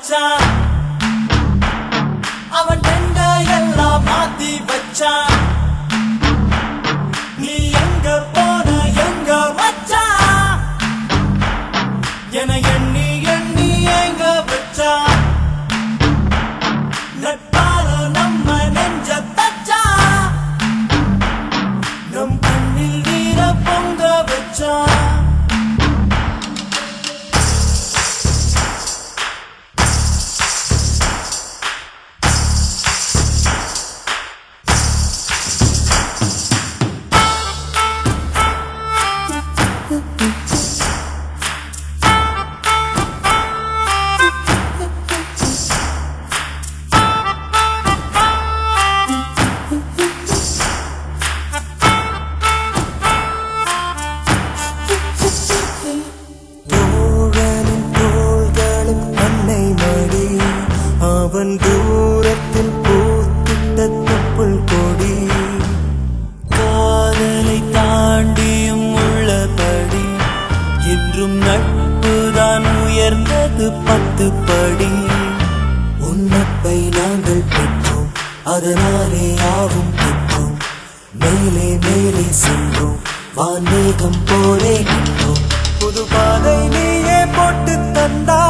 மச்சான் அவன் எங்க எல்லாம் மாத்தி வச்சான் நீ எங்க போன எங்க மச்சான் என எண்ணி எண்ணி எங்க வச்சான் நட்பால நம்ம நெஞ்ச தச்சான் நம் கண்ணில் நீர பொங்க வச்சான் அவன் தூரத்தில் பூத்திட்ட தொப்புள் கொடி காதலை தாண்டியும் உள்ளபடி என்றும் நட்புதான் உயர்ந்தது 10 படி உன்னப்பை நாங்கள் பெற்றோம் அதனாலே யாவும் பெற்றோம் மேலே மேலே சென்றோம் வான்மேகம் போலே நின்றோம் புது பாதை நீயே போட்டு தந்தா